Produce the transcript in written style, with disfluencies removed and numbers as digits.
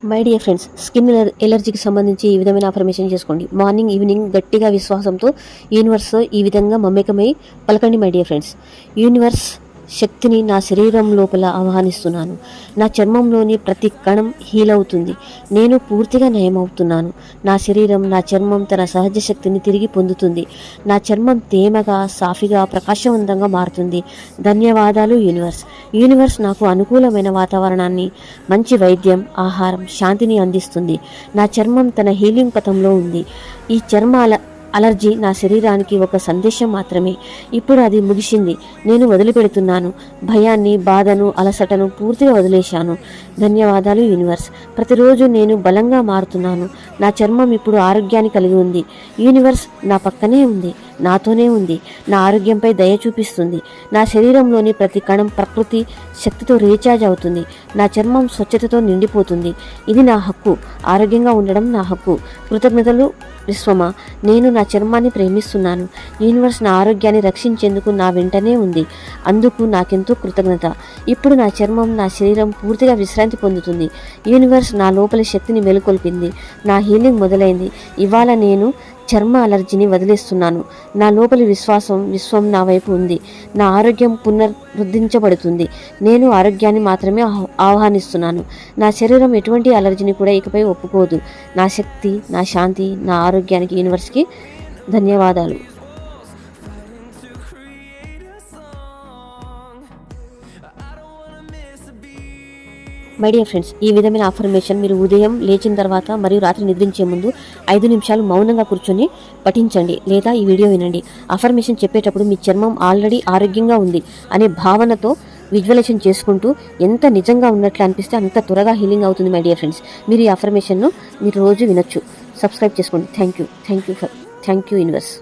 My dear friends, skin ఎలర్జీకి సంబంధించి ఈ విధమైన అఫర్మేషన్ చేసుకోండి. మార్నింగ్ ఈవినింగ్ గట్టిగా విశ్వాసంతో యూనివర్స్ ఈ విధంగా మమ్మకమై పలకండి. మై డియర్ ఫ్రెండ్స్, యూనివర్స్ శక్తిని నా శరీరం లోపల ఆహ్వానిస్తున్నాను. నా చర్మంలోని ప్రతి కణం హీల్ అవుతుంది. నేను పూర్తిగా నయమవుతున్నాను. నా శరీరం, నా చర్మం తన సహజ శక్తిని తిరిగి పొందుతుంది. నా చర్మం తేమగా, సాఫీగా, ప్రకాశవంతంగా మారుతుంది. ధన్యవాదాలు యూనివర్స్. యూనివర్స్ నాకు అనుకూలమైన వాతావరణాన్ని, మంచి వైద్యం, ఆహారం, శాంతిని అందిస్తుంది. నా చర్మం తన హీలింగ్ పథంలో ఉంది. ఈ చర్మ అలర్జీ నా శరీరానికి ఒక సందేశం మాత్రమే. ఇప్పుడు అది ముగిసింది. నేను వదిలిపెడుతున్నాను. భయాన్ని, బాధను, అలసటను పూర్తిగా వదిలేశాను. ధన్యవాదాలు యూనివర్స్. ప్రతిరోజు నేను బలంగా మారుతున్నాను. నా చర్మం ఇప్పుడు ఆరోగ్యాన్ని కలిగి ఉంది. యూనివర్స్ నా పక్కనే ఉంది, నాతోనే ఉంది. నా ఆరోగ్యంపై దయ చూపిస్తుంది. నా శరీరంలోని ప్రతి కణం ప్రకృతి శక్తితో రీఛార్జ్ అవుతుంది. నా చర్మం స్వచ్ఛతతో నిండిపోతుంది. ఇది నా హక్కు. ఆరోగ్యంగా ఉండడం నా హక్కు. కృతజ్ఞతలు విశ్వమా. నేను నా చర్మాన్ని ప్రేమిస్తున్నాను. యూనివర్స్ నా ఆరోగ్యాన్ని రక్షించేందుకు నా వెంటనే ఉంది. అందుకు నాకెంతో కృతజ్ఞత. ఇప్పుడు నా చర్మం, నా శరీరం పూర్తిగా విశ్రాంతి పొందుతుంది. యూనివర్స్ నా లోపలి శక్తిని మేలుకొల్పింది. నా హీలింగ్ మొదలైంది. ఇవాళ నేను చర్మ అలర్జీని వదిలేస్తున్నాను. నా లోపలి విశ్వం నా వైపు ఉంది. నా ఆరోగ్యం పునరుద్ధరించబడుతుంది. నేను ఆరోగ్యాన్ని మాత్రమే ఆహ్వానిస్తున్నాను. నా శరీరం ఎటువంటి అలర్జీని కూడా ఇకపై ఒప్పుకోదు. నా శక్తి, నా శాంతి, నా ఆరోగ్యానికి యూనివర్స్కి ధన్యవాదాలు. మై డియర్ ఫ్రెండ్స్, ఈ విధమైన అఫర్మేషన్ మీరు ఉదయం లేచిన తర్వాత మరియు రాత్రి నిద్రించే ముందు 5 నిమిషాలు మౌనంగా కూర్చొని పఠించండి లేదా ఈ వీడియో వినండి. అఫర్మేషన్ చెప్పేటప్పుడు మీ చర్మం ఆల్రెడీ ఆరోగ్యంగా ఉంది అనే భావనతో విజువలైజేషన్ చేసుకుంటూ ఎంత నిజంగా ఉన్నట్లు అనిపిస్తే అంత త్వరగా హీలింగ్ అవుతుంది. మై డియర్ ఫ్రెండ్స్, మీరు ఈ అఫర్మేషన్ను మీరు రోజు వినొచ్చు. సబ్స్క్రైబ్ చేసుకోండి. Thank you universe.